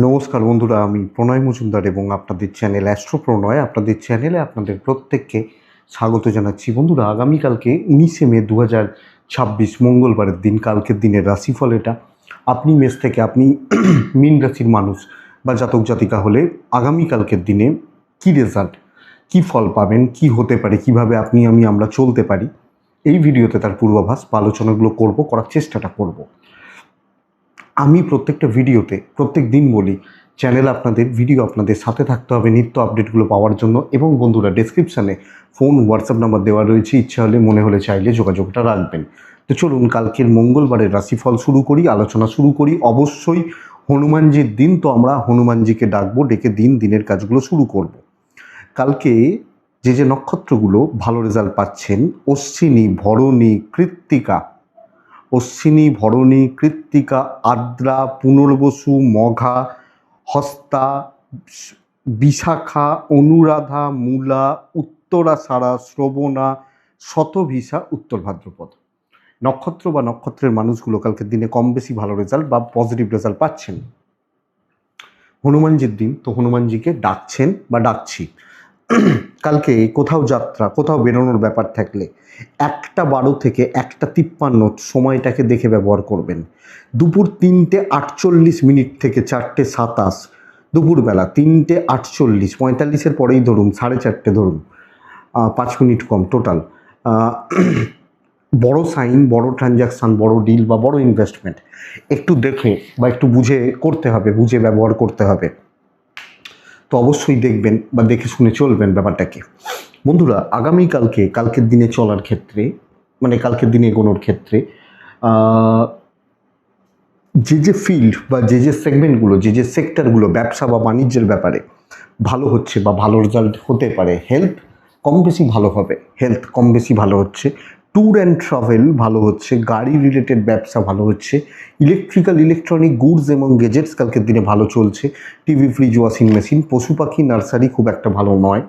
নমস্কার বন্ধুরা, আমি প্রণয় মজুমদার এবং আপনাদের চ্যানেল অ্যাস্ট্রো প্রণয়, আপনাদের চ্যানেলে আপনাদের প্রত্যেককে স্বাগত জানাচ্ছি। বন্ধুরা, আগামীকালকে 19শে মে 2026 মঙ্গলবারের দিন, কালকের দিনের রাশিফল এটা। আপনি মেষ থেকে আপনি মীন রাশির মানুষ বা জাতক জাতিকা হলে আগামীকালকের দিনে কি রেজাল্ট, কি ফল পাবেন, কি হতে পারে, কিভাবে আমরা চলতে পারি, এই ভিডিওতে তার পূর্বাভাস বা আলোচনাগুলো করার চেষ্টাটা করব। আমি প্রত্যেকটা ভিডিওতে প্রত্যেক দিন বলি, ভিডিও আপনাদের সাথে থাকতে হবে নিত্য আপডেটগুলো পাওয়ার জন্য। এবং বন্ধুরা, ডেসক্রিপশানে ফোন হোয়াটসঅ্যাপ নাম্বার দেওয়া রয়েছে, ইচ্ছা হলে মনে হলে চাইলে যোগাযোগটা রাখবেন। তো চলুন কালকের মঙ্গলবারের রাশিফল শুরু করি, আলোচনা শুরু করি। অবশ্যই হনুমানজির দিন, তো আমরা হনুমানজিকে ডাকবো, ডেকে দিনের কাজগুলো শুরু করব। কালকে যে নক্ষত্রগুলো ভালো রেজাল্ট পাচ্ছেন: অশ্বিনী, ভরণী, কৃত্তিকা, কৃত্তিকা, আদ্রা, পুনর্বসু, মঘা, হস্তা, বিশাখা, অনুরাধা, মূলা, উত্তরাষাঢ়া, শ্রবণা, শতভিষা, উত্তর ভাদ্রপদ। নক্ষত্র বা নক্ষত্রের মানুষগুলো কালকের দিনে কম বেশি ভালো রেজাল্ট বা পজিটিভ রেজাল্ট পাচ্ছেন। হনুমানজির দিন, তো হনুমানজিকে ডাকছেন বা ডাকছি। কালকে কোথাও যাত্রা, কোথাও বেরোনোর ব্যাপার থাকলে 1:12 থেকে 1:53 সময়টাকে দেখে ব্যবহার করবেন। দুপুর 3:48 থেকে 4:27, দুপুরবেলা 3:48, 45-এর পরেই ধরুন, 4:30 ধরুন, 5 মিনিট কম টোটাল। বড় সাইন, বড় ট্রানজ্যাকশান, বড় ডিল বা বড় ইনভেস্টমেন্ট একটু দেখে বা একটু বুঝে করতে হবে, বুঝে ব্যবহার করতে হবে। তো অবশ্যই দেখবেন বা দেখে শুনে চলবেন ব্যাপারটাকে। বন্ধুরা, কালকের দিনে চলার ক্ষেত্রে, মানে কালকের দিনে এগোনোর ক্ষেত্রে যে ফিল্ড বা যে সেগমেন্টগুলো, যে সেক্টরগুলো ব্যবসা বা বাণিজ্যের ব্যাপারে ভালো হচ্ছে বা ভালো রেজাল্ট হতে পারে, হেলথ কম বেশি ভালো হচ্ছে, ট্যুর অ্যান্ড ট্রাভেল ভালো হচ্ছে, গাড়ি রিলেটেড ব্যবসা ভালো হচ্ছে, ইলেকট্রনিক গুডস এবং গেজেটস কালকের দিনে ভালো চলছে, টিভি, ফ্রিজ, ওয়াশিং মেশিন। পশু পাখি, নার্সারি খুব একটা ভালো নয়,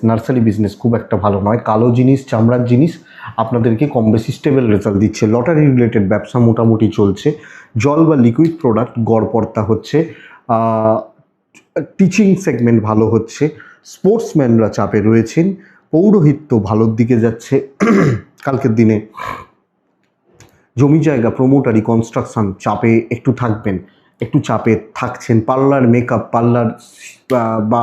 নার্সারি বিজনেস খুব একটা ভালো নয়। কালো জিনিস, চামড়ার জিনিস আপনাদেরকে কম বেশি স্টেবল রেজাল্ট দিচ্ছে। লটারি রিলেটেড ব্যবসা মোটামুটি চলছে। জল বা লিকুইড প্রোডাক্ট গড়পড়তা হচ্ছে। টিচিং সেগমেন্ট ভালো হচ্ছে। স্পোর্টসম্যানরা চাপে রয়েছেন। পৌরোহিত্য ভালোর দিকে যাচ্ছে কালকের দিনে। জমি জায়গা, প্রমোটারি, কনস্ট্রাকশন চাপে একটু থাকছেন। পার্লার বা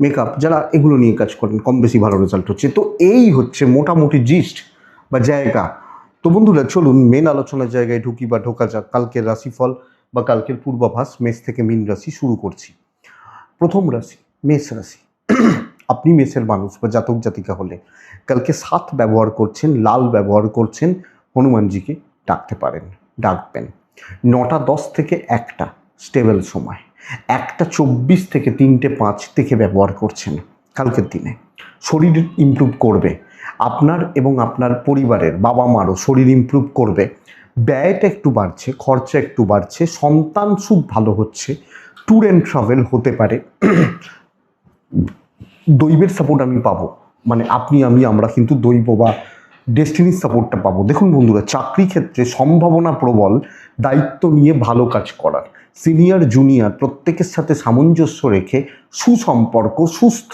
মেকআপ যারা এগুলো নিয়ে কাজ করেন, কম বেশি ভালো রেজাল্ট হচ্ছে। তো এই হচ্ছে মোটামুটি জিস্ট বা জায়গা। তো বন্ধুরা, চলুন মেন আলোচনার জায়গায় ঢোকা যাক। কালকের রাশিফল বা কালকের পূর্বাভাস, মেষ থেকে মীন রাশি শুরু করছি। প্রথম রাশি মেষ রাশি। আপনি মেষের মানুষ বা জাতক জাতিকা হলে কালকে 7 ব্যবহার করছেন, লাল ব্যবহার করছেন, হনুমানজিকে ডাকবেন। 9:10 থেকে 1টা স্টেবল সময়, 1:24 থেকে 3:05 থেকে ব্যবহার করছেন কালকের দিনে। শরীর ইমপ্রুভ করবে, আপনার এবং আপনার পরিবারের বাবা মারও শরীর ইমপ্রুভ করবে। ব্যয়টা একটু বাড়ছে, খরচা একটু বাড়ছে, সন্তান সুখ ভালো হচ্ছে, ট্যুর অ্যান্ড ট্রাভেল হতে পারে। দৈবের সাপোর্ট আমি পাবো, মানে আমরা কিন্তু দৈব বা ডেস্টিনির সাপোর্টটা পাবো। দেখুন বন্ধুরা, চাকরি ক্ষেত্রে সম্ভাবনা প্রবল, দায়িত্ব নিয়ে ভালো কাজ করার, সিনিয়র জুনিয়র প্রত্যেকের সাথে সামঞ্জস্য রেখে সুসম্পর্ক, সুস্থ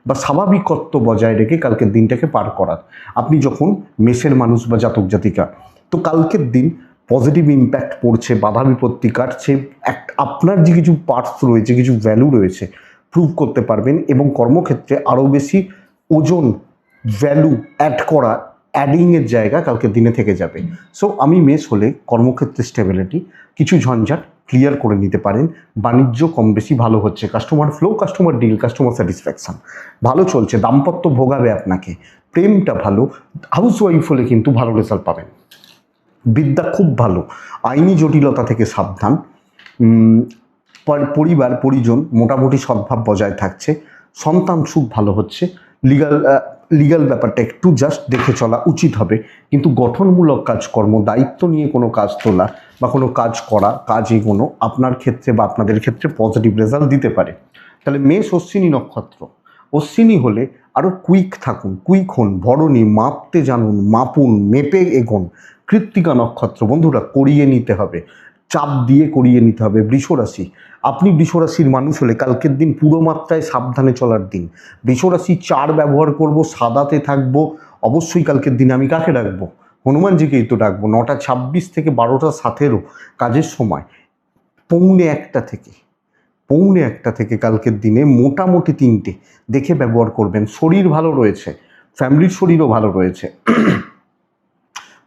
বা স্বাভাবিকত্ব বজায় রেখে কালকের দিনটাকে পার করার। আপনি যখন মেষের মানুষ বা জাতক জাতিকা, তো কালকের দিন পজিটিভ ইম্প্যাক্ট পড়ছে, বাধা বিপত্তি কাটছে, আপনার যে কিছু পার্টস রয়েছে, কিছু ভ্যালু রয়েছে, প্রুভ করতে পারবেন এবং কর্মক্ষেত্রে আরও বেশি ওজন, ভ্যালু অ্যাডিংয়ের জায়গা কালকের দিনে থেকে যাবে। সো আমি মেষ হলে কর্মক্ষেত্রে স্টেবিলিটি, কিছু ঝঞ্ঝাট ক্লিয়ার করে নিতে পারেন। বাণিজ্য কম বেশি ভালো হচ্ছে, customer flow, customer deal, customer satisfaction ভালো চলছে। দাম্পত্য ভোগাবে আপনাকে, প্রেমটা ভালো। হাউস ওয়াইফ হলে কিন্তু ভালো রেজাল্ট পাবেন। বিদ্যা খুব ভালো, আইনি জটিলতা থেকে সাবধান। পরিবার পরিজন মোটামুটি সদ্ভাব বজায় থাকছে, সন্তান সুখ ভালো হচ্ছে। লিগাল ব্যাপারটা একটু জাস্ট দেখে চলা উচিত হবে, কিন্তু গঠনমূলক কাজকর্ম, দায়িত্ব নিয়ে কোনো কাজ তোলা বা কোনো কাজ করা, কাজ এগোনো আপনার ক্ষেত্রে বা আপনাদের ক্ষেত্রে পজিটিভ রেজাল্ট দিতে পারে। তাহলে মেষ অশ্বিনী নক্ষত্র, অশ্বিনী হলে আরও কুইক হন, ভরণী মাপতে জানুন, মাপুন, মেপে এগোন। কৃত্তিকা নক্ষত্র বন্ধুরা, করিয়ে নিতে হবে, চাপ দিয়ে করিয়ে নিতে হবে। বৃষ রাশি, আপনি বৃষ রাশির মানুষ হলে কালকের দিন পুরো মাত্রায় সাবধানে চলার দিন। বৃষ রাশি 4 ব্যবহার করব, সাদাতে থাকবো। অবশ্যই কালকের দিনে আমি কাকে ডাকবো? হনুমানজিকেই তো ডাকবো। 9:26 থেকে 12:17 কাজের সময়, পৌনে একটা থেকে কালকের দিনে মোটামুটি 3টে দেখে ব্যবহার করবেন। শরীর ভালো রয়েছে, ফ্যামিলির শরীরও ভালো রয়েছে,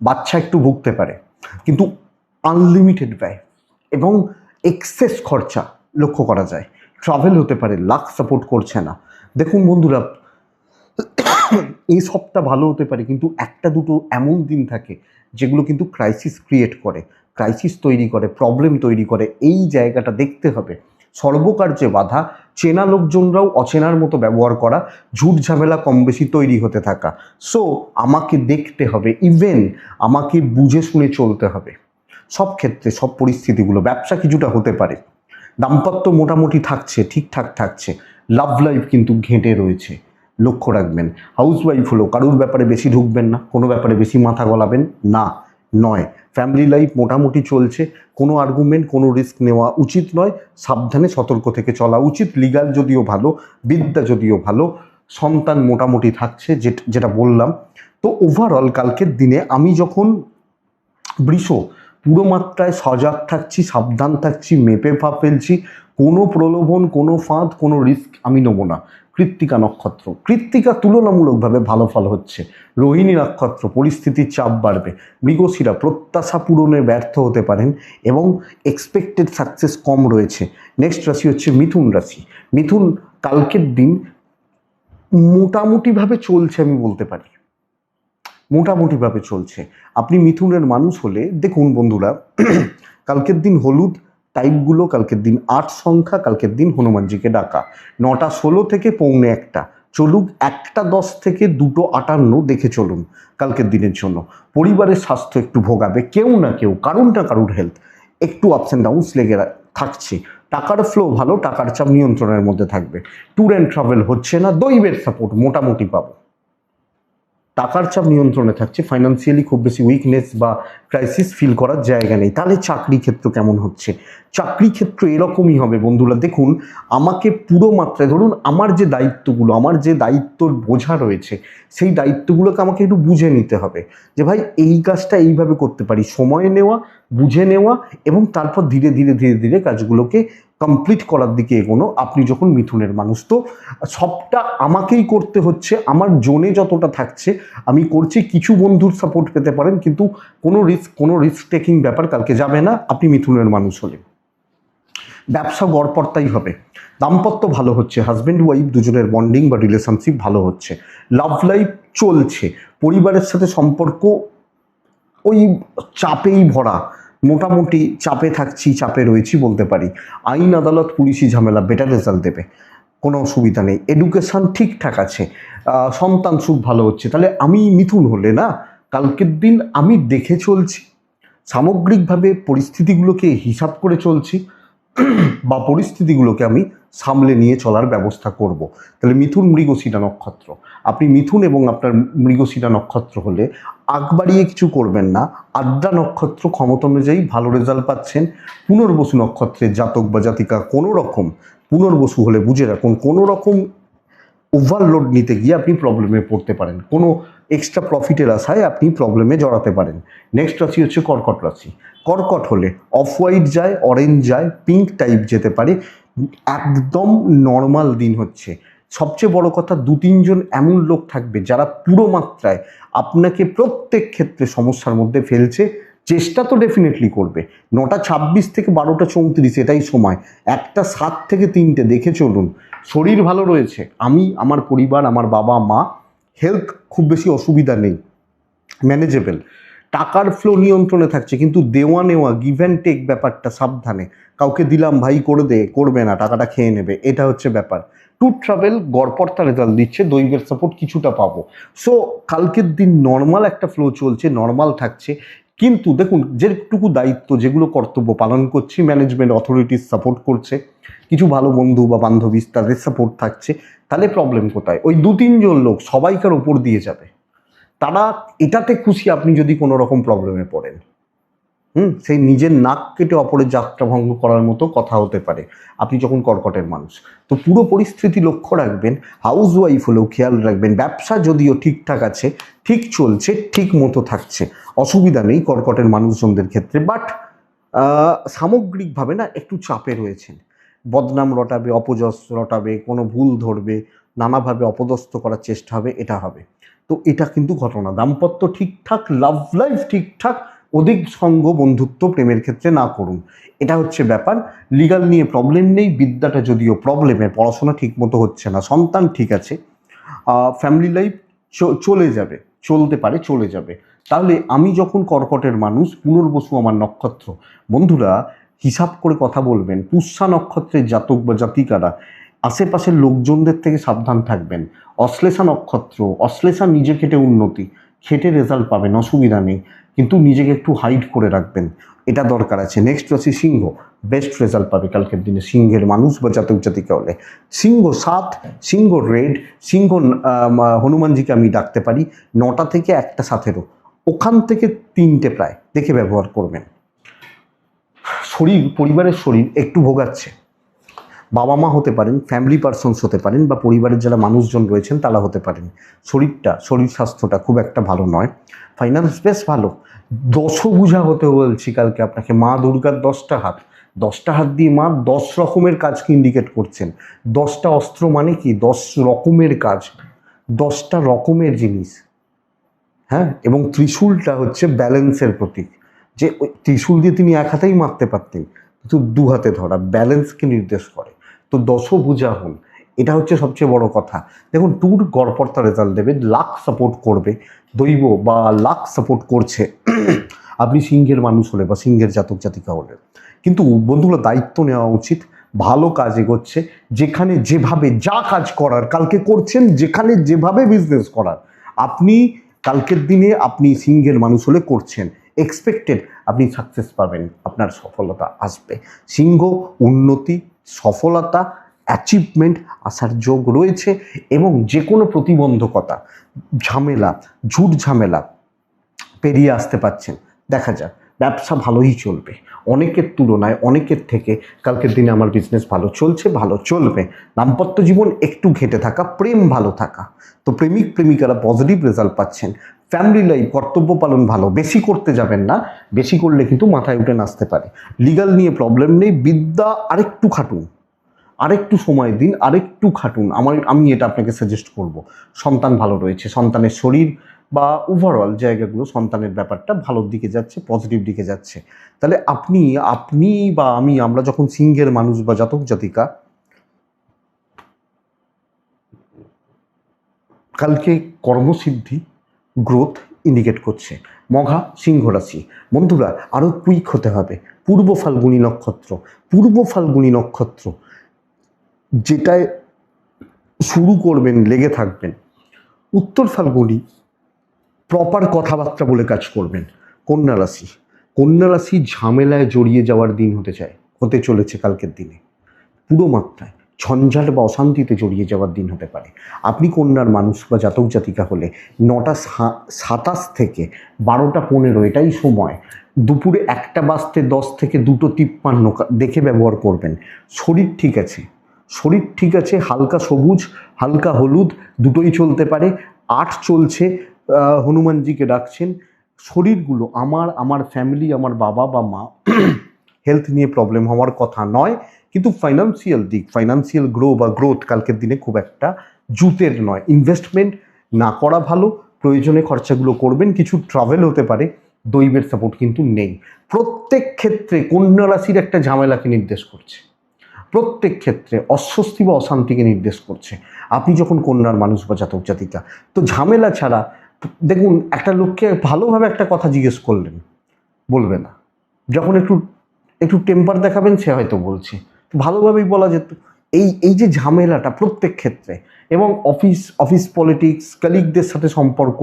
বাচ্চা একটু ভুগতে পারে, কিন্তু আনলিমিটেড ব্যয় এবং এক্সেস খরচা লক্ষ্য করা যায়। ট্রাভেল হতে পারে, লাক সাপোর্ট করছে না। দেখুন বন্ধুরা, এই সবটা ভালো হতে পারে, কিন্তু একটা দুটো এমন দিন থাকে যেগুলো কিন্তু ক্রাইসিস ক্রিয়েট করে, ক্রাইসিস তৈরি করে, প্রবলেম তৈরি করে। এই জায়গাটা দেখতে হবে। সর্বকার্যে বাধা, চেনা লোকজনরাও অচেনার মতো ব্যবহার করা, ঝুট ঝামেলা কম বেশি তৈরি হতে থাকা। সো আমাকে দেখতে হবে, ইভেন আমাকে বুঝে শুনে চলতে হবে সব ক্ষেত্রে, সব পরিস্থিতিগুলো। ব্যবসা কিছুটা হতে পারে, দাম্পত্য মোটামুটি থাকছে, ঠিকঠাক থাকছে। লাভ লাইফ কিন্তু ঘেঁটে রয়েছে, লক্ষ্য রাখবেন। হাউসওয়াইফ হলো, কারুর ব্যাপারে বেশি ঢুকবেন না, কোনো ব্যাপারে বেশি মাথা গলাবেন না, নয়। ফ্যামিলি লাইফ মোটামুটি চলছে, কোনো আর্গুমেন্ট, কোনো রিস্ক নেওয়া উচিত নয়, সাবধানে সতর্ক থেকে চলা উচিত। লিগাল যদিও ভালো, বিদ্যা যদিও ভালো, সন্তান মোটামুটি থাকছে, যেটা বললাম। তো ওভারঅল কালকের দিনে আমি যখন বৃষ, পুরো মাত্রায় সজাগ থাকছি, সাবধান থাকছি, মেপে ফেলছি। কোনো প্রলোভন, কোনো ফাঁদ, কোনো রিস্ক আমি নেব না। কৃত্তিকা নক্ষত্র, কৃত্তিকা তুলনামূলকভাবে ভালো ফল হচ্ছে। রোহিণী নক্ষত্র, পরিস্থিতির চাপ বাড়বে। মৃগশিরা, প্রত্যাশা পূরণে ব্যর্থ হতে পারেন এবং এক্সপেক্টেড সাকসেস কম রয়েছে। নেক্সট রাশি হচ্ছে মিথুন রাশি। মিথুন, কালকের দিন মোটামুটিভাবে চলছে, আমি বলতে পারি মোটামুটিভাবে চলছে। আপনি মিথুনের মানুষ হলে দেখুন বন্ধুরা, কালকের দিন হলুদ টাইপগুলো, কালকের দিন 8 সংখ্যা, কালকের দিন হনুমানজিকে ডাকা। 9:16 থেকে 1:15 চলুক, 1:10 থেকে 2:58 দেখে চলুন কালকের দিনের জন্য। পরিবারের স্বাস্থ্য একটু ভোগাবে, কেউ না কেউ, কারুর হেলথ একটু আপস অ্যান্ড ডাউনস লেগে থাকছে। টাকার ফ্লো ভালো, টাকার চাপ নিয়ন্ত্রণের মধ্যে থাকবে। ট্যুর অ্যান্ড ট্রাভেল হচ্ছে না, দৈবের সাপোর্ট মোটামুটি পাবো। টাকার চাপ নিয়ন্ত্রণে থাকছে, ফাইন্যান্সিয়ালি খুব বেশি উইকনেস বা ক্রাইসিস ফিল করার জায়গা নেই। তাহলে চাকরি ক্ষেত্র কেমন হচ্ছে? চাকরি ক্ষেত্র এরকমই হবে বন্ধুরা। দেখুন, আমাকে পুরো মাত্রায়, ধরুন আমার যে দায়িত্বগুলো, আমার যে দায়িত্বর বোঝা রয়েছে, সেই দায়িত্বগুলোকে আমাকে একটু বুঝে নিতে হবে যে ভাই এই কাজটা এইভাবে করতে পারি। সময় নেওয়া, বুঝে নেওয়া এবং তারপর ধীরে ধীরে ধীরে ধীরে কাজগুলোকে কমপ্লিট করার দিকে এগোনো। আপনি যখন মিথুনের মানুষ, তো সবটা আমাকেই করতে হচ্ছে, আমার জোনে যতটা থাকছে আমি করছি। কিছু বন্ধুর সাপোর্ট পেতে পারেন, কিন্তু কোনো রিস্ক টেকিং ব্যাপার কালকে যাবে না আপনি মিথুনের মানুষ হলে। ব্যবসা গড়পড়তাই হবে। দাম্পত্য ভালো হচ্ছে, হাজব্যান্ড ওয়াইফ দুজনের বন্ডিং বা রিলেশনশিপ ভালো হচ্ছে। লাভ লাইফ চলছে, পরিবারের সাথে সম্পর্ক ওই চাপেই ভরা, মোটামুটি চাপে থাকছি, চাপে রয়েছি বলতে পারি। আইন আদালত পুলিশি ঝামেলা বেটার রেজাল্ট দেবে, কোনো অসুবিধা নেই। এডুকেশান ঠিকঠাক আছে, সন্তান সুখ ভালো হচ্ছে। তাহলে আমি মিথুন হলে না, কালকের দিন আমি দেখে চলছি, সামগ্রিকভাবে পরিস্থিতিগুলোকে হিসাব করে চলছি বা পরিস্থিতিগুলোকে আমি সামলে নিয়ে চলার ব্যবস্থা করব। তাহলে মিথুন মৃগশিরা নক্ষত্র, আপনি মিথুন এবং আপনার মৃগশিরা নক্ষত্র হলে আগ বাড়িয়ে কিছু করবেন না। আদ্রা নক্ষত্র ক্ষমতা অনুযায়ী ভালো রেজাল্ট পাচ্ছেন। পুনর্বসু নক্ষত্রের জাতক বা জাতিকা কোনো রকম, পুনর্বসু হলে বুঝে রাখুন, কোনো রকম ওভারলোড নিতে গিয়ে আপনি প্রবলেমে পড়তে পারেন, কোনো এক্সট্রা প্রফিটের আশায় আপনি প্রবলেমে জড়াতে পারেন। নেক্সট রাশি হচ্ছে কর্কট রাশি। কর্কট হলে অফ হোয়াইট যায়, অরেঞ্জ যায়, পিঙ্ক টাইপ যেতে পারে। একদম নর্মাল দিন হচ্ছে। সবচেয়ে বড় কথা, 2-3 জন এমন লোক থাকবে যারা পুরো মাত্রায় আপনাকে প্রত্যেক ক্ষেত্রে সমস্যার মধ্যে ফেলছে। চেষ্টা তো ডেফিনেটলি করবে। 9:26 থেকে 12:34 এটাই সময়। 1:07 থেকে 3টে দেখে চলুন। শরীর ভালো রয়েছে, আমি, আমার পরিবার, আমার বাবা মা, হেলথ খুব বেশি অসুবিধা নেই, ম্যানেজেবল। টাকার ফ্লো নিয়ন্ত্রণে থাকছে, কিন্তু দেওয়া নেওয়া, গিভ অ্যান্ড টেক ব্যাপারটা সাবধানে। কাউকে দিলাম ভাই করে দে, করবে না, টাকাটা খেয়ে নেবে, এটা হচ্ছে ব্যাপার। ট্যুর ট্রাভেল গড়পড়তা রেজাল্ট দিচ্ছে, দৈবের সাপোর্ট কিছুটা পাবো। সো কালকের দিন নর্মাল একটা ফ্লো চলছে, নর্মাল থাকছে। কিন্তু দেখুন, যেটুকু দায়িত্ব, যেগুলো কর্তব্য পালন করছি, ম্যানেজমেন্ট অথরিটিস সাপোর্ট করছে, কিছু ভালো বন্ধু বা বান্ধবী তাদের সাপোর্ট থাকছে। তাহলে প্রবলেম কোথায়? ওই 2-3 জন লোক সবাইকার ওপর দিয়ে যাবে, তারা এটাতে খুশি আপনি যদি কোনো রকম প্রবলেমে পড়েন। সেই নিজের নাক কেটে অপরের যাত্রা ভঙ্গ করার মতো কথা হতে পারে আপনি যখন কর্কটের মানুষ। তো পুরো পরিস্থিতি লক্ষ্য রাখবেন, হাউস ওয়াইফ হলেও খেয়াল রাখবেন, ব্যবসা যদিও ঠিকঠাক আছে, ঠিক চলছে, ঠিক মতো থাকছে, অসুবিধা নেই কর্কটের মানুষজনদের ক্ষেত্রে। বাট সামগ্রিকভাবে না একটু চাপে রয়েছেন, বদনাম রটাবে, অপযশ রটাবে, কোনো ভুল ধরবে, নানাভাবে অপদস্থ করার চেষ্টা হবে, এটা হবে। তো এটা কিন্তু ঘটনা। দাম্পত্য ঠিকঠাক, লাভ লাইফ ঠিকঠাক, অধিক সঙ্গ বন্ধুত্ব প্রেমের ক্ষেত্রে না করুন, এটা হচ্ছে ব্যাপার। লিগাল নিয়ে প্রবলেম নেই, বিদ্যাটা যদিও প্রবলেমের, পড়াশোনা ঠিক মতো হচ্ছে না, সন্তান ঠিক আছে, ফ্যামিলি লাইফ চলে যাবে, চলতে পারে, চলে যাবে। তাহলে আমি যখন কর্কটের মানুষ, পুনর্বসু আমার নক্ষত্র, বন্ধুরা হিসাব করে কথা বলবেন। পুষ্যা নক্ষত্রের জাতক বা জাতিকারা আশেপাশের লোকজনদের থেকে সাবধান থাকবেন। অশ্লেষা নক্ষত্র, অশ্লেষা নিজে খেটে উন্নতি, খেটে রেজাল্ট পাবেন, অসুবিধা নেই, কিন্তু নিজেকে একটু হাইড করে রাখবেন, এটা দরকার আছে। নেক্সট রাশি সিংহ, বেস্ট রেজাল্ট পাবে কালকের দিনে সিংহের মানুষ বা জাতক জাতিকা হলে। সিংহ 7, সিংহ রেড, সিংহ হনুমানজিকে আমি ডাকতে পারি 9টা থেকে 1টা 17, ওখান থেকে 3টে প্রায়, দেখে ব্যবহার করবেন। শরীর, পরিবারের শরীর একটু ভোগাচ্ছে, বাবা মা হতে পারেন, ফ্যামিলি পারসনস হতে পারেন, বা পরিবারের যারা মানুষজন রয়েছেন তারা হতে পারেন। শরীর স্বাস্থ্যটা খুব একটা ভালো নয়। ফাইন্যান্স বেশ ভালো। দশভুজা হতে বলছি কালকে আপনাকে, মা দুর্গার 10টা হাত, 10টা হাত দিয়ে মা 10 রকমের কাজকে ইন্ডিকেট করছেন। 10টা অস্ত্র মানে কি? 10 রকমের কাজ, 10টা রকমের জিনিস। হ্যাঁ, এবং ত্রিশূলটা হচ্ছে ব্যালেন্সের প্রতীক, যে ওই ত্রিশূল দিয়ে তিনি এক হাতেই মারতে পারতেন, কিন্তু 2 হাতে ধরা, ব্যালেন্সকে নির্দেশ করে। তো দশভুজা হন, এটা হচ্ছে সবচেয়ে বড় কথা। দেখুন, ট্যুর গড়পড়তা রেজাল্ট দেবে, লাক সাপোর্ট করবে, দৈব বা লাক সাপোর্ট করছে আপনি সিংহের মানুষ হলে বা সিংহের জাতক জাতিকা হলে। কিন্তু বন্ধুগুলো দায়িত্ব নেওয়া উচিত, ভালো কাজ এগোচ্ছে, যেখানে যেভাবে যা কাজ করার কালকে করছেন, যেখানে যেভাবে বিজনেস করার আপনি কালকের দিনে আপনি সিংহের মানুষ হলে করছেন, এক্সপেক্টেড আপনি সাকসেস পাবেন, আপনার সফলতা আসবে। সিংহ উন্নতি, সফলতা, অ্যাচিভমেন্ট আসার যোগ রয়েছে, এবং যে কোনো প্রতিবন্ধকতা, ঝামেলা, ঝুট ঝামেলা পেরিয়ে আসতে পারছেন। দেখা যাক, ব্যবসা ভালোই চলবে, অনেকের তুলনায়, অনেকের থেকে কালকের দিনে আমার বিজনেস ভালো চলছে, ভালো চলবে। দাম্পত্য জীবন একটু ঘেটে থাকা, প্রেম ভালো থাকা, তো প্রেমিক প্রেমিকারা পজিটিভ রেজাল্ট পাচ্ছেন। ফ্যামিলি লাইফ, কর্তব্য পালন ভালো, বেশি করতে যাবেন না, বেশি করলে কিন্তু মাথায় উঠে আসতে পারে। লিগাল নিয়ে প্রবলেম নেই, বিদ্যা আরেকটু খাটুন, আরেকটু সময় দিন, আরেকটু খাটুন, আমি এটা আপনাকে সাজেস্ট করব। সন্তান ভালো রয়েছে, সন্তানের শরীর বা ওভারঅল জায়গাগুলো, সন্তানের ব্যাপারটা ভালোর দিকে যাচ্ছে, পজিটিভ দিকে যাচ্ছে। তাহলে আপনি বা আমরা যখন সিংহের মানুষ বা জাতক জাতিকা, কালকে কর্মসিদ্ধি, গ্রোথ ইন্ডিকেট করছে। মঘা, সিংহ রাশি, বন্ধুরা আরও কুইক হতে হবে। পূর্ব ফাল্গুনী নক্ষত্র, পূর্ব ফাল্গুনী নক্ষত্র যেটায় শুরু করবেন, লেগে থাকবেন। উত্তর ফাল্গুনি প্রপার কথাবার্তা বলে কাজ করবেন। কন্যা রাশি, কন্যা রাশি ঝামেলায় জড়িয়ে যাওয়ার দিন হতে চলেছে কালকের দিনে, পুরো মাত্রায় ঝঞ্ঝাট বা অশান্তিতে জড়িয়ে যাওয়ার দিন হতে পারে। আপনি কন্যার মানুষ বা জাতক জাতিকা হলে 9টা 27 থেকে 12টা 15 এটাই সময়, দুপুরে 1টা বাজতে 10 থেকে 2টো 53 দেখে ব্যবহার করবেন। শরীর ঠিক আছে, শরীর ঠিক আছে, হালকা সবুজ, হালকা হলুদ দুটোই চলতে পারে। 8 চলছে, হনুমানজিকে ডাকছেন। শরীরগুলো আমার ফ্যামিলি, আমার বাবা বা মা হেলথ নিয়ে প্রবলেম হওয়ার কথা নয়, কিন্তু ফাইন্যান্সিয়াল দিক, ফাইন্যান্সিয়াল গ্রোথ কালকের দিনে খুব একটা জুতের নয়। ইনভেস্টমেন্ট না করা ভালো, প্রয়োজনে খরচাগুলো করবেন, কিছু ট্রাভেল হতে পারে, দৈবের সাপোর্ট কিন্তু নেই। প্রত্যেক ক্ষেত্রে কন্যা রাশির একটা ঝামেলাকে নির্দেশ করছে, প্রত্যেক ক্ষেত্রে অস্বস্তি বা অশান্তিকে নির্দেশ করছে। আপনি যখন কন্যার মানুষ বা জাতক জাতিকা, তো ঝামেলা ছাড়া, দেখুন একটা লোককে ভালোভাবে একটা কথা জিজ্ঞেস করলেন, বলবে না। যখন একটু টেম্পার দেখাবেন, সে হয়তো বলছে, ভালোভাবেই বলা যেত। এই যে ঝামেলাটা প্রত্যেক ক্ষেত্রে, এবং অফিস পলিটিক্স, কালিগদের সাথে সম্পর্ক,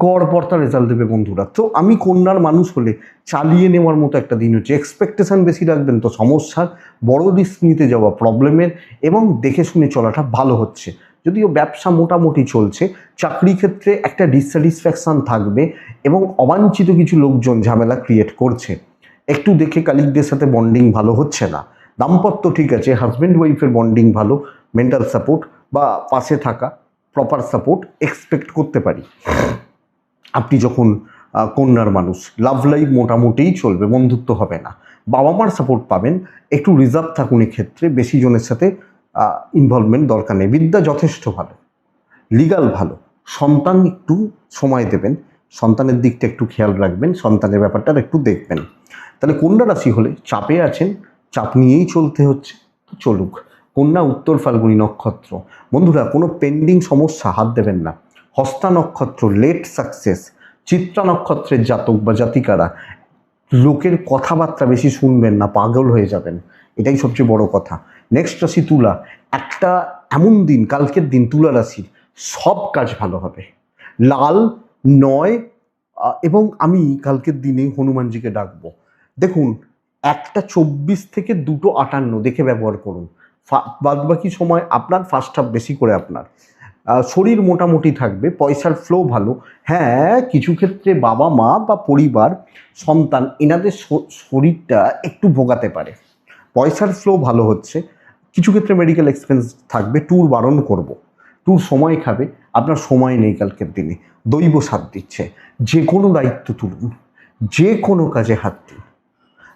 গড়পড়তা রেজাল্ট দেবে বন্ধুরা। তো আমি কন্যার মানুষ হলে চালিয়ে নেওয়ার মতো একটা দিন হচ্ছে। এক্সপেকটেশন বেশি রাখবেন তো সমস্যার, বড় রিস্ক নিতে যাওয়া প্রবলেমের, এবং দেখে শুনে চলাটা ভালো হচ্ছে। যদিও ব্যবসা মোটামুটি চলছে। চাকরি ক্ষেত্রে একটা ডিসস্যাটিসফ্যাকশন থাকবে এবং অবাঞ্ছিত কিছু লোকজন ঝামেলা ক্রিয়েট করছে। একটু দেখে কালিগদের সাথে বন্ডিং ভালো হচ্ছে না। দাম্পত্য ঠিক আছে, হাজব্যান্ড ওয়াইফের বন্ডিং ভালো, মেন্টাল সাপোর্ট বা পাশে থাকা প্রপার সাপোর্ট এক্সপেক্ট করতে পারি। আপনি যখন কন্যার মানুষ, লাভ লাইফ মোটামুটিই চলবে, বন্ধুত্ব হবে না, বাবা মার সাপোর্ট পাবেন। একটু রিজার্ভ থাকুন এক্ষেত্রে, বেশি জনের সাথে ইনভলভমেন্ট দরকার নেই। বিদ্যা যথেষ্ট ভালো, লিগাল ভালো, সন্তান একটু সময় দেবেন, সন্তানের দিকটা একটু খেয়াল রাখবেন, সন্তানের ব্যাপারটা একটু দেখবেন। তাহলে কন্যা রাশি হলে চাপে আছেন, চাপ নিয়েই চলতে হচ্ছে, তো চলুক। কন্যা উত্তর ফাল্গুনী নক্ষত্র। বন্ধুরা, কোনো পেন্ডিং সমস্যা হাত দেবেন না। হস্তা নক্ষত্র লেট সাকসেস। চিত্রা নক্ষত্রের জাতক বা জাতিকারা লোকের কথাবার্তা বেশি শুনবেন না, পাগল হয়ে যাবেন, এটাই সবচেয়ে বড় কথা। নেক্সট রাশি তুলা। একটা এমন দিন, কালকের দিন তুলা রাশির সব কাজ ভালো হবে। লাল 9 এবং আমি কালকের দিনে হনুমানজিকে ডাকবো। দেখুন, 1:24 থেকে 2:58 দেখে ব্যবহার করুন। বাদ বাকি সময় আপনার, ফার্স্ট হাফ বেশি করে আপনার। শরীর মোটামুটি থাকবে, পয়সার ফ্লো ভালো। হ্যাঁ, কিছু ক্ষেত্রে বাবা মা বা পরিবার, সন্তান, এনাদের শরীরটা একটু ভোগাতে পারে। পয়সার ফ্লো ভালো হচ্ছে, কিছু ক্ষেত্রে মেডিকেল এক্সপেন্স থাকবে। ট্যুর বারণ করব, ট্যুর সময় খাবে, আপনার সময় নেই কালকের দিনে। দৈব সাথ দিচ্ছে, যে কোনো দায়িত্ব তুলুন, যে কোনো কাজে হাত দিন।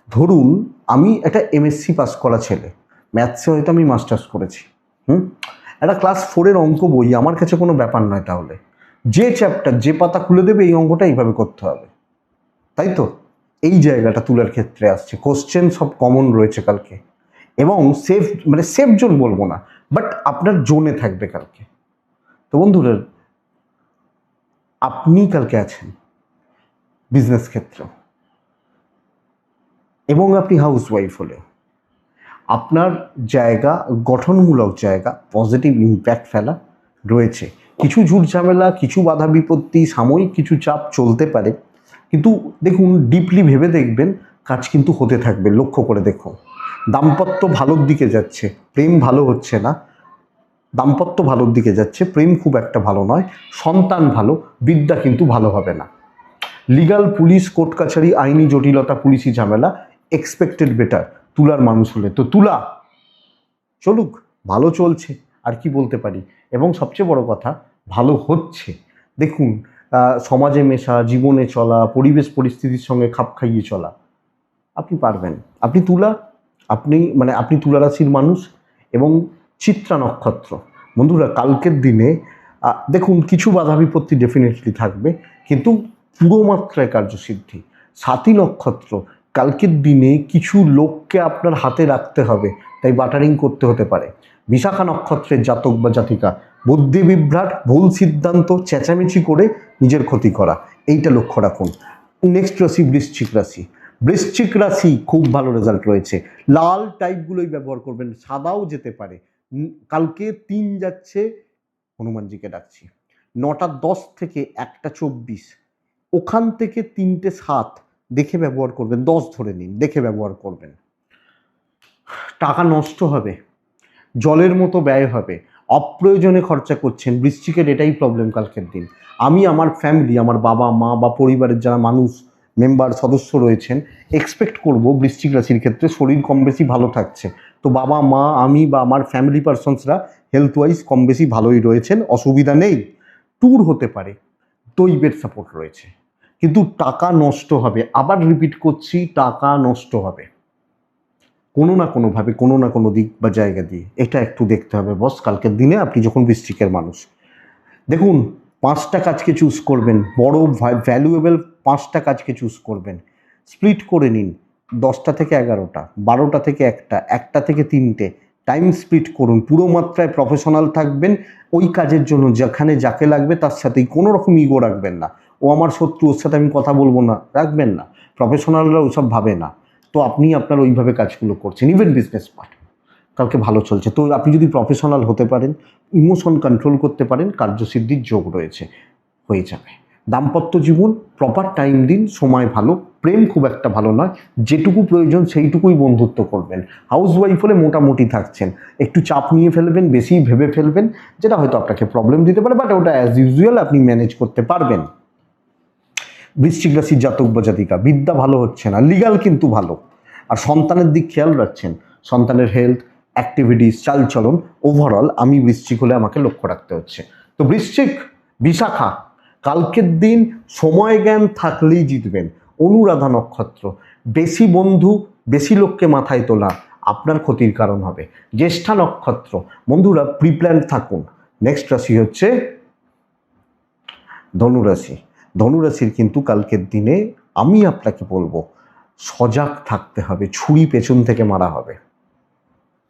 ধরুন আমি একটা MSc পাস করা ছেলে, ম্যাথসে হয়তো আমি মাস্টার্স করেছি, একটা ক্লাস 4-এর অঙ্ক বই আমার কাছে কোনো ব্যাপার নয়। তাহলে যে চ্যাপ্টার, যে পাতা খুলে দেবে এই অঙ্কটা এইভাবে করতে হবে, তাই তো? এই জায়গাটা তুলার ক্ষেত্রে আসছে। কোশ্চেন সব কমন রয়েছে কালকে, এবং সেফ, মানে সেফ জোন বলবো না, বাট আপনার জোনে থাকবে কালকে। তো বন্ধুরা, আপনি কালকে আছেন বিজনেস ক্ষেত্র, এবং আপনি হাউস ওয়াইফ হলে আপনার জায়গা, গঠনমূলক জায়গা, পজিটিভ ইম্প্যাক্ট ফেলা রয়েছে। কিছু ঝুট ঝামেলা, কিছু বাধা বিপত্তি, সাময়িক কিছু চাপ চলতে পারে, কিন্তু দেখুন ডিপলি ভেবে দেখবেন, কাজ কিন্তু হতে থাকবে। লক্ষ্য করে দেখুন, দাম্পত্য ভালোর দিকে যাচ্ছে, প্রেম ভালো হচ্ছে না। দাম্পত্য ভালোর দিকে যাচ্ছে, প্রেম খুব একটা ভালো নয়, সন্তান ভালো, বিদ্যা কিন্তু ভালো হবে না। লিগাল, পুলিশ, কোর্ট কাছারি, আইনি জটিলতা, পুলিশি ঝামেলা এক্সপেক্টেড বেটার তুলার মানুষ হলে। তো তুলা চলুক, ভালো চলছে, আর কি বলতে পারি। এবং সবচেয়ে বড় কথা, ভালো হচ্ছে। দেখুন, সমাজে মেশা, জীবনে চলা, পরিবেশ পরিস্থিতির সঙ্গে খাপ খাইয়ে চলা আপনি পারবেন। আপনি তুলা, আপনি তুলা রাশির মানুষ এবং চিত্রা নক্ষত্র। বন্ধুরা, কালকের দিনে দেখুন কিছু বাধা বিপত্তি ডেফিনেটলি থাকবে, কিন্তু পুরো মাত্রায় কার্যসিদ্ধি। সাথী নক্ষত্র, কালকের দিনে কিছু লোককে আপনার হাতে রাখতে হবে, তাই বাটারিং করতে হতে পারে। বিশাখা নক্ষত্রের জাতক বা জাতিকা, বুদ্ধি বিভ্রাট, ভুল সিদ্ধান্ত, চেঁচামেচি করে নিজের ক্ষতি করা, এইটা লক্ষ্য রাখুন। নেক্সট রাশি বৃশ্চিক রাশি। বৃশ্চিক রাশি খুব ভালো রেজাল্ট রয়েছে। লাল টাইপগুলোই ব্যবহার করবেন, সাদাও যেতে পারে। কালকে 3 যাচ্ছে, হনুমানজিকে ডাকছি। 9:10 থেকে 1:24, ওখান থেকে 3:07 দেখে ব্যবহার করবেন। 10 ধরে নিন, দেখে ব্যবহার করবেন। টাকা নষ্ট হবে, জলের মতো ব্যয় হবে, অপ্রয়োজনে খরচা করছেন। বৃশ্চিকের এটাই প্রবলেম কালকের দিন। আমি আমার ফ্যামিলি, আমার বাবা মা বা পরিবারের যারা মানুষ, মেম্বার, সদস্য রয়েছেন, এক্সপেক্ট করব বৃশ্চিক রাশির ক্ষেত্রে শরীর কম বেশি ভালো থাকছে। তো বাবা মা, আমি বা আমার ফ্যামিলি পারসনসরা হেলথ ওয়াইজ কম বেশি ভালোই রয়েছেন, অসুবিধা নেই। ট্যুর হতে পারে, দৈবের সাপোর্ট রয়েছে, কিন্তু টাকা নষ্ট হবে। আবার রিপিট করছি, টাকা নষ্ট হবে কোনো না কোনোভাবে, কোনো না কোনো দিক বা জায়গা দিয়ে। এটা একটু দেখতে হবে বস কালকের দিনে, আপনি যখন বৃশ্চিকের মানুষ। দেখুন, 5টা কাজকে চুজ করবেন, বড় ভ্যালুয়েবল 5টা কাজকে চুজ করবেন। স্প্লিট করে নিন, 10টা থেকে 11টা, 12টা থেকে 1টা, 1টা থেকে 3টে, টাইম স্প্লিট করুন। পুরো মাত্রায় প্রফেশনাল থাকবেন ওই কাজের জন্য। যেখানে যাকে লাগবে তার সাথেই, কোনো রকম ইগো রাখবেন না। ও আমার শত্রু, ওর সাথে আমি কথা বলবো না, রাখবেন না। প্রফেশনালরা ওসব ভাবে না। তো আপনি আপনার ওইভাবে কাজগুলো করছেন। ইভেন বিজনেস পার্ট কালকে ভালো চলছে। তো আপনি যদি প্রফেশনাল হতে পারেন, ইমোশন কন্ট্রোল করতে পারেন, কার্যসিদ্ধির যোগ রয়েছে, হয়ে যাবে। দাম্পত্য জীবন প্রপার টাইম দিন, সময় ভালো, প্রেম খুব একটা ভালো নয়, যেটুকু প্রয়োজন সেইটুকুই বন্ধুত্ব করবেন। হাউসওয়াইফ হলে মোটামুটি থাকছেন, একটু চাপ নিয়ে ফেলবেন, বেশি ভেবে ফেলবেন, যেটা হয়তো আপনাকে প্রবলেম দিতে পারে, বাট ওটা অ্যাজ ইউজুয়াল আপনি ম্যানেজ করতে পারবেন। বৃশ্চিক রাশির জাতক বা জাতিকা, বিদ্যা ভালো হচ্ছে না, লিগাল কিন্তু ভালো, আর সন্তানের দিক খেয়াল রাখছেন, সন্তানের হেলথ, অ্যাক্টিভিটিস, চালচলন, ওভারঅল আমি বৃশ্চিক হলে আমাকে লক্ষ্য রাখতে হচ্ছে। তো বৃশ্চিক, বিশাখা, কালকের দিন সময় জ্ঞান থাকলেই জিতবেন। অনুরাধা নক্ষত্র, বেশি বন্ধু, বেশি লোককে মাথায় তোলা আপনার ক্ষতির কারণ হবে। জ্যেষ্ঠা নক্ষত্র, বন্ধুরা প্রিপ্ল্যান থাকুন। নেক্সট রাশি হচ্ছে ধনুরাশি। ধনুরাশির কিন্তু কালকের দিনে আমি আপনাকে বলবো সজাগ থাকতে হবে। ছুরি পেছন থেকে মারা হবে,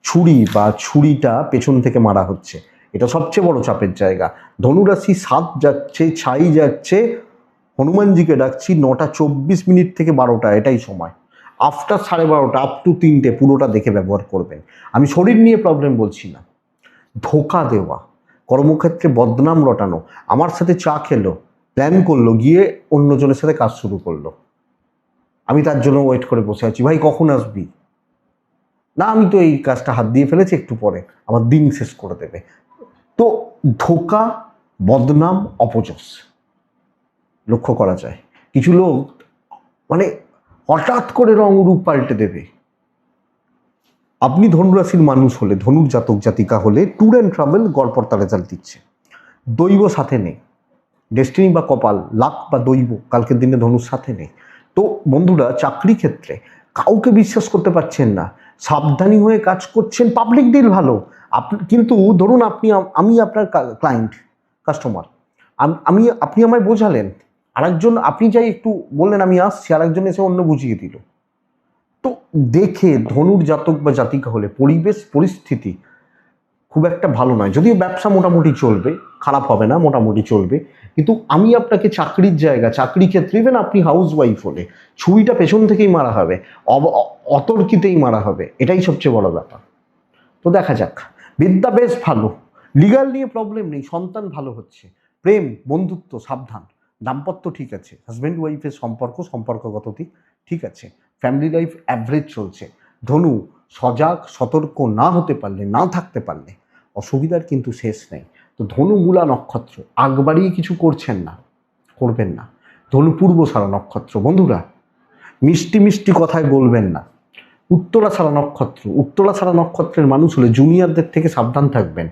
ছুরি বা ছুরিটা পেছন থেকে মারা হচ্ছে, এটা সবচেয়ে বড় চাপের জায়গা। ধনুরাশি 7 যাচ্ছে, ছাই যাচ্ছে, হনুমানজিকে ডাকছি 9:24 থেকে 12টা, এটাই সময়। আফটার 12:30 আপ টু 3টে পুরোটা দেখে ব্যবহার করবেন। আমি শরীর নিয়ে প্রবলেম বলছি না, ধোকা দেওয়া, কর্মক্ষেত্রে বদনাম রটানো, আমার সাথে চা খেলো, প্ল্যান করলো, গিয়ে অন্যজনের সাথে কাজ শুরু করলো, আমি তার জন্য ওয়েট করে বসে আছি, ভাই কখন আসবি, না আমি তো এই কাজটা হাত দিয়ে ফেলেছি, একটু পরে, আমার দিন শেষ করে দেবে। তো ধোকা, বদনাম, অপযশ লক্ষ্য করা যায়। কিছু লোক মানে হঠাৎ করে রং রূপ পাল্টে দেবে। আপনি ধনুরাশির মানুষ হলে, ধনুর জাতক জাতিকা হলে ট্যুর অ্যান্ড ট্রাভেল গড়পড়তা রেজাল্ট দিচ্ছে। দৈব সাথে নেই, ডেস্টিনি বা কপাল, লাক বা দৈব কালকের দিনে ধনুর সাথে নেই। তো বন্ধুরা চাকরি ক্ষেত্রে কাউকে বিশ্বাস করতে পারছেন না, সাবধানী হয়ে কাজ করছেন। পাবলিক ডিল ভালো, কিন্তু ধরুন আমি আপনার ক্লায়েন্ট, কাস্টমার, আপনি আমায় বোঝালেন, আরেকজন আপনি যাই একটু বললেন আমি আসছি, আরেকজন এসে অন্য বুঝিয়ে দিল। তো দেখে ধনুর জাতক বা জাতিকা হলে পরিবেশ পরিস্থিতি খুব একটা ভালো নয়। যদিও ব্যবসা মোটামুটি চলবে, খারাপ হবে না, মোটামুটি চলবে, কিন্তু আমি আপনাকে চাকরির জায়গা, চাকরি ক্ষেত্রে, ইভেন আপনি হাউস ওয়াইফ হলে ছুরিটা পেছন থেকেই মারা হবে, অতর্কিতেই মারা হবে, এটাই সবচেয়ে বড় ব্যাপার। তো দেখা যাক। বিদ্যা বেশ ভালো, লিগাল নিয়ে প্রবলেম নেই, সন্তান ভালো হচ্ছে, প্রেম বন্ধুত্ব সাবধান, দাম্পত্য ঠিক আছে, হাজব্যান্ড ওয়াইফের সম্পর্কগত দিক ঠিক আছে, ফ্যামিলি লাইফ অ্যাভারেজ চলছে। ধনু, সজাগ সতর্ক না হতে পারলে, না থাকতে পারলে অসুবিধার কিন্তু শেষ নেই। তো ধনু মূলা নক্ষত্র, আগ বাড়িয়ে কিছু করছেন না, করবেন না। ধনু পূর্বসারা নক্ষত্র, বন্ধুরা মিষ্টি মিষ্টি কথায় বলবেন না। উত্তরাছাড়া নক্ষত্র, উত্তরাছাড়া নক্ষত্রের মানুষ হলে জুনিয়রদের থেকে সাবধান থাকবেন।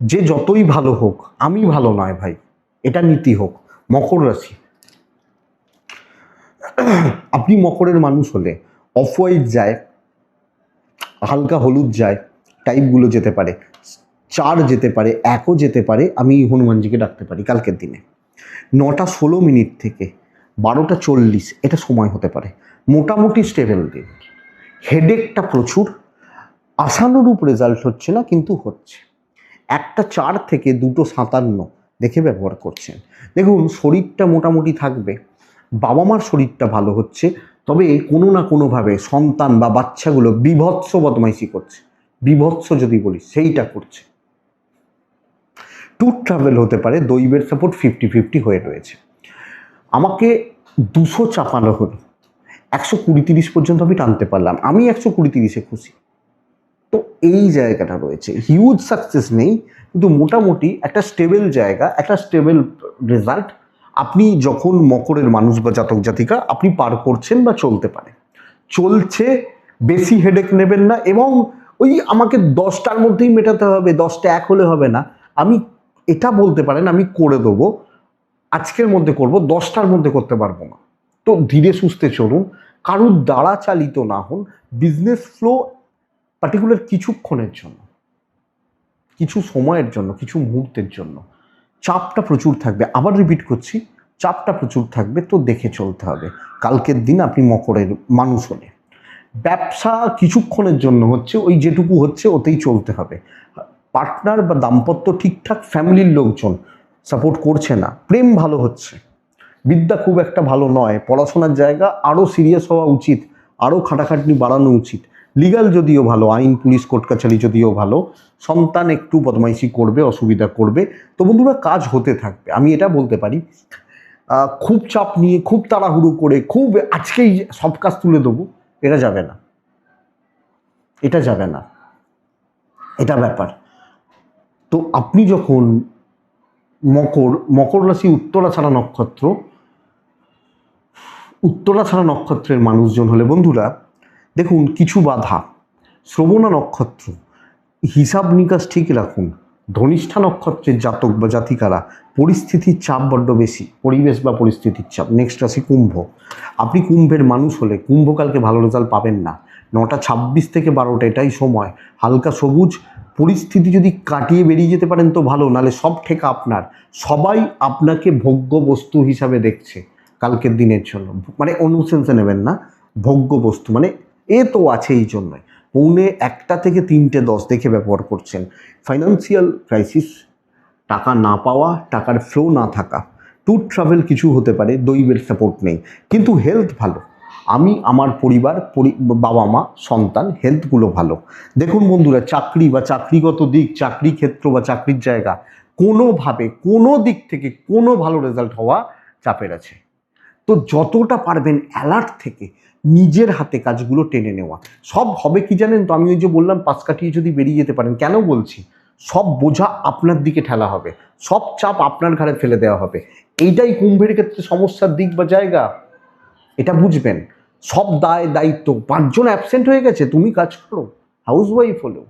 যে যতই ভালো হোক, আমি ভালো নয় ভাই, এটা নীতি হোক। মকর রাশি, আপনি মকরের মানুষ হলে অফ হোয়াইট যায়, হালকা হলুদ যায়, টাইপগুলো যেতে পারে, 4 যেতে পারে, 1ও যেতে পারে, আমি হনুমানজিকে ডাকতে পারি কালকের দিনে। 9:16 থেকে 12:40 এটা সময় হতে পারে, মোটামুটি স্টেবল দিন। হেডেকটা প্রচুর, আশানুরূপ রেজাল্ট হচ্ছে না, কিন্তু হচ্ছে। 1:04 থেকে 2:57 দেখে ব্যবহার করছেন। দেখুন শরীরটা মোটামুটি থাকবে, বাবা মার শরীরটা ভালো হচ্ছে, তবে কোনো না কোনোভাবে সন্তান বা বাচ্চাগুলো বিভৎস বদমাইশি করছে, বিভৎস যদি বলি সেইটা করছে। ট্যুর ট্রাভেল হতে পারে, দৈবের সাপোর্ট 50-50 হয়ে রয়েছে। আমাকে 200 চাপানো হলো, 120-30 পর্যন্ত আমি টানতে পারলাম, আমি 120-30-এ খুশি। তো এই জায়গাটা রয়েছে, হিউজ সাকসেস নেই, কিন্তু মোটামুটি একটা স্টেবল জায়গা, একটা স্টেবল রেজাল্ট আপনি যখন মকরের মানুষ বা জাতক জাতিকা আপনি পার করছেন বা চলতে পারে, চলছে। বেশি হেডেক নেবেন না, এবং ওই আমাকে 10টার মধ্যেই মেটাতে হবে, 10টা 1 হলে হবে না। আমি এটা বলতে পারেন আমি করে দেবো, আজকের মধ্যে করব, 10টার মধ্যে করতে পারবো না। তো ধীরে সুস্থে চলুন, কারুর দ্বারা চালিত না হন। বিজনেস ফ্লো পার্টিকুলার কিছুক্ষণের জন্য, কিছু সময়ের জন্য, কিছু মুহূর্তের জন্য চাপটা প্রচুর থাকবে। আবার রিপিট করছি, চাপটা প্রচুর থাকবে, তো দেখে চলতে হবে। কালকের দিন আপনি মকরের মানুষ হলে ব্যবসা কিছুক্ষণের জন্য হচ্ছে, ওই যেটুকু হচ্ছে ওতেই চলতে হবে। পার্টনার বা দাম্পত্য ঠিকঠাক, ফ্যামিলির লোকজন সাপোর্ট করছে না, প্রেম ভালো হচ্ছে। বিদ্যা খুব একটা ভালো নয়, পড়াশোনার জায়গা আরও সিরিয়াস হওয়া উচিত, আরও খাটাখাটনি বাড়ানো উচিত। লিগাল যদিও ভালো, আইন পুলিশ কোর্ট কাছারি যদিও ভালো, সন্তান একটু বদমাইশি করবে, অসুবিধা করবে। তো বন্ধুরা কাজ হতে থাকবে, আমি এটা বলতে পারি। খুব চাপ নিয়ে, খুব তাড়াহুড়ো করে, খুব আজকেই সব কাজ তুলে দেবো, এটা যাবে না, এটা যাবে না, এটা ব্যাপার। তো আপনি যখন মকর রাশি উত্তরা ছাড়া নক্ষত্রের মানুষজন হলে বন্ধুরা দেখুন, কিছু বাধা। শ্রবণা নক্ষত্র, হিসাব নিকাশ ঠিক রাখুন। ধনিষ্ঠা নক্ষত্রের জাতক বা জাতিকারা পরিস্থিতির চাপ বড্ড বেশি, পরিবেশ বা পরিস্থিতির চাপ। নেক্সট রাশি কুম্ভ, আপনি কুম্ভের মানুষ হলে কুম্ভকালকে ভালো রেজাল্ট পাবেন না। 9:26 থেকে 12টা এটাই সময়, হালকা সবুজ। পরিস্থিতি যদি কাটিয়ে বেরিয়ে যেতে পারেন তো ভালো, নাহলে সব ঠেকা আপনার। সবাই আপনাকে ভোগ্য বস্তু হিসাবে দেখছে কালকের দিনের জন্য, মানে অনুসেন্সে নেবেন না, ভোগ্য বস্তু মানে এ তো আছে এই জন্যই। 1:45 থেকে 3:10 দেখে ব্যবহার করছেন। ফাইন্যান্সিয়াল ক্রাইসিস, টাকা না পাওয়া, টাকার ফ্লো না থাকা, ট্যুর ট্রাভেল কিছু হতে পারে, দৈবের সাপোর্ট নেই, কিন্তু হেলথ ভালো। আমি, আমার পরিবার, বাবা মা, সন্তান, হেলথগুলো ভালো। দেখুন বন্ধুরা, চাকরি বা চাকরিগত দিক, চাকরি ক্ষেত্র বা চাকরির জায়গা, কোনোভাবে কোনো দিক থেকে কোনো ভালো রেজাল্ট হওয়া চাপের আছে। তো যতটা পারবেন অ্যালার্ট থেকে নিজের হাতে কাজগুলো টেনে নেওয়া। সব হবে কি জানেন তো, আমি ওই যে বললাম পাশ কাটিয়ে যদি বেরিয়ে যেতে পারেন, কেন বলছি, সব বোঝা আপনার দিকে ঠেলা হবে, সব চাপ আপনার ঘাড়ে ফেলে দেওয়া হবে। এইটাই কুম্ভের ক্ষেত্রে সমস্যার দিক বা জায়গা, এটা বুঝবেন। সব দায়িত্ব, 5জন অ্যাবসেন্ট হয়ে গেছে, তুমি কাজ করো, হাউস ওয়াইফ হলো,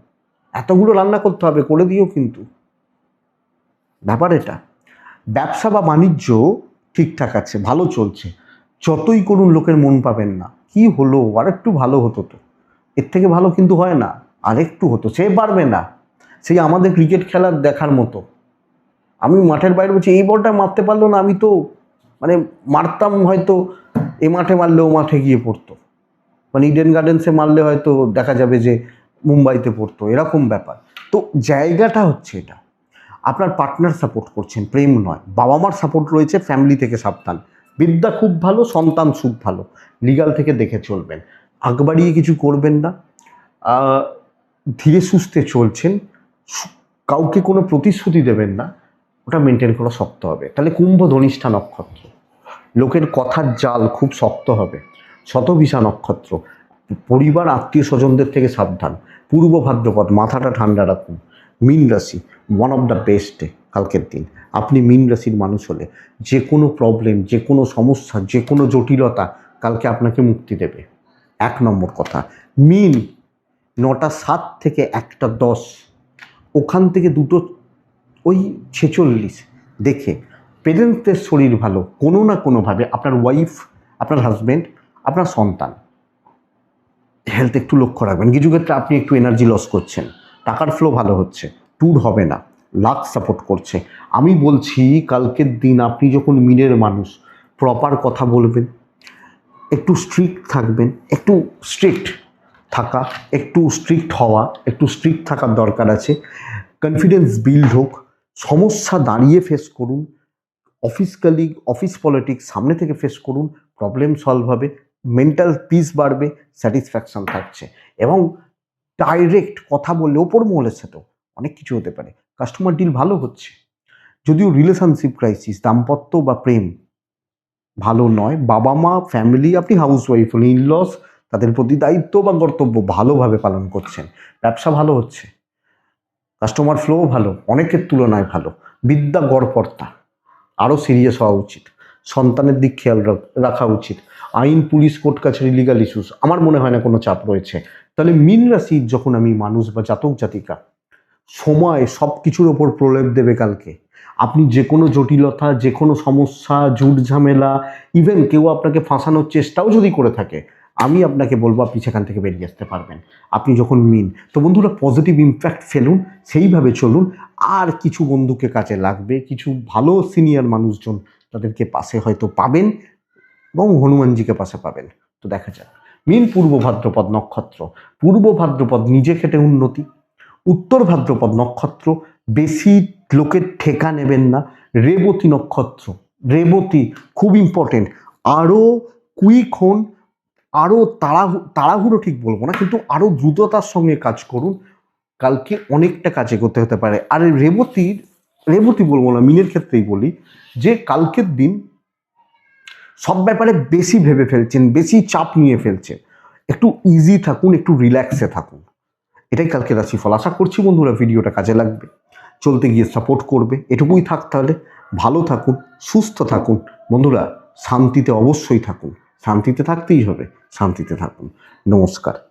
এতগুলো রান্না করতে হবে, করে দিও, কিন্তু ব্যাপার এটা। ব্যবসা বা বাণিজ্য ঠিকঠাক আছে, ভালো চলছে, যতই করুন লোকের মন পাবেন না। কি হলো, আর একটু ভালো হতো তো, এর থেকে ভালো কিন্তু হয় না, আর একটু হতো, সে পারবে না। সেই আমাদের ক্রিকেট খেলার দেখার মতো, আমি মাঠের বাইরে বলছি, এই বলটা মারতে পারলো না, আমি তো মানে মারতাম, হয়তো এ মাঠে মারলে ও মাঠে গিয়ে পড়তো, মানে ইডেন গার্ডেন্সে মারলে হয়তো দেখা যাবে যে মুম্বাইতে পড়তো, এরকম ব্যাপার। তো জায়গাটা হচ্ছে এটা, আপনার পার্টনার সাপোর্ট করছেন, প্রেম নয়। বাবা মার সাপোর্ট রয়েছে, ফ্যামিলি থেকে সাবধান। বিদ্যা খুব ভালো, সন্তান সুখ ভালো, লিগাল থেকে দেখে চলবেন, আগ বাড়িয়ে কিছু করবেন না, ধীরে সুস্থে চলছেন, কাউকে কোনো প্রতিশ্রুতি দেবেন না, ওটা মেনটেন করা শক্ত হবে। তাহলে কুম্ভ ধনিষ্ঠা নক্ষত্র, লোকের কথার জাল খুব শক্ত হবে। শতভিষা নক্ষত্র, পরিবার আত্মীয় স্বজনদের থেকে সাবধান। পূর্ব ভাদ্রপদ, মাথাটা ঠান্ডা রাখুন। মীন রাশি, one of the best day কালকের দিন। আপনি মীন রাশির মানুষ হলে যে কোনো প্রবলেম, যে কোনো সমস্যা, যে কোনো জটিলতা কালকে আপনাকে মুক্তি দেবে। 1 নম্বর কথা, মীন 9:07 থেকে 1:10, ওখান থেকে 2:46 দেখে পেরেন্টসদের শরীর ভালো, কোনো না কোনোভাবে আপনার ওয়াইফ, আপনার হাজব্যান্ড, আপনার সন্তান, হেলথ একটু লক্ষ্য রাখবেন। কিছু ক্ষেত্রে আপনি একটু এনার্জি লস করছেন, টাকার ফ্লো ভালো হচ্ছে, ট্যুর হবে না, লাক সাপোর্ট করছে। আমি বলছি কালকের দিন আপনি যখন মিনের মানুষ, প্রপার কথা বলবেন, একটু স্ট্রিক্ট থাকবেন, একটু স্ট্রিক্ট থাকা, একটু স্ট্রিক্ট হওয়া, একটু স্ট্রিক্ট থাকার দরকার আছে। কনফিডেন্স বিল্ড হোক, সমস্যা দাঁড়িয়ে ফেস করুন, অফিস কালিগ, অফিস পলিটিক্স সামনে থেকে ফেস করুন, প্রবলেম সলভ হবে, মেন্টাল পিস বাড়বে, স্যাটিসফ্যাকশন থাকছে। এবং ডাইরেক্ট কথা বললে ওপর মহলের সাথেও অনেক কিছু হতে পারে, কাস্টমার ডিল ভালো হচ্ছে। যদিও রিলেশনশিপ ক্রাইসিস, দাম্পত্য বা প্রেম ভালো নয়। বাবা মা, ফ্যামিলি, আপনি হাউস ওয়াইফ হলে ইনলস, তাদের প্রতি দায়িত্ব বা কর্তব্য ভালোভাবে পালন করছেন। ব্যবসা ভালো হচ্ছে, কাস্টমার ফ্লো ভালো, অনেকের তুলনায় ভালো। বিদ্যা গড়পড়তা, আরও সিরিয়াস হওয়া উচিত, সন্তানের দিক খেয়াল রাখা উচিত। আইন, পুলিশ, কোর্ট কাছারি, লিগাল ইস্যুস, আমার মনে হয় না কোনো চাপ রয়েছে। তাহলে মীন রাশির যখন আমি মানুষ বা জাতক জাতিকা, সময় সব কিছুর ওপর প্রলেপ দেবে কালকে। আপনি যে কোনো জটিলতা, যে কোনো সমস্যা, ঝুট ঝামেলা, ইভেন কেউ আপনাকে ফাঁসানোর চেষ্টাও যদি করে থাকে, আমি আপনাকে বলবো আপনি সেখান থেকে বেরিয়ে আসতে পারবেন আপনি যখন মিন। তো বন্ধুরা, পজিটিভ ইম্প্যাক্ট ফেলুন, সেইভাবে চলুন। আর কিছু বন্ধুকে কাজে লাগবে, কিছু ভালো সিনিয়র মানুষজন তাদেরকে পাশে হয়তো পাবেন, এবং হনুমানজিকে পাশে পাবেন। তো দেখা যাক। মিন পূর্ব ভাদ্রপদ নক্ষত্র, পূর্ব ভাদ্রপদ নিজে খেটে উন্নতি। উত্তর ভাদ্রপদ নক্ষত্র, বেশি লোকের ঠেকা নেবেন না। রেবতী নক্ষত্র, রেবতী খুব ইম্পর্টেন্ট, আরও কুইক হন, আরও তাড়াহুড়ো ঠিক বলবো না, কিন্তু আরও দ্রুততার সঙ্গে কাজ করুন, কালকে অনেকটা কাজে করতে হতে পারে। আর রেবতী বলবো না, মিনের ক্ষেত্রেই বলি যে কালকের দিন সব ব্যাপারে বেশি ভেবে ফেলছেন, বেশি চাপ নিয়ে ফেলছেন। একটু ইজি থাকুন, একটু রিল্যাক্সে থাকুন। এটাই কালকে রাশিফল। আশা করছি বন্ধুরা ভিডিওটা কাজে লাগবে, চলতে গিয়ে সাপোর্ট করবে। এটুকুই থাক তাহলে। ভালো থাকুন, সুস্থ থাকুন বন্ধুরা, শান্তিতে অবশ্যই থাকুন। শান্তিতে থাকতেই হবে, শান্তিতে থাকুন। নমস্কার।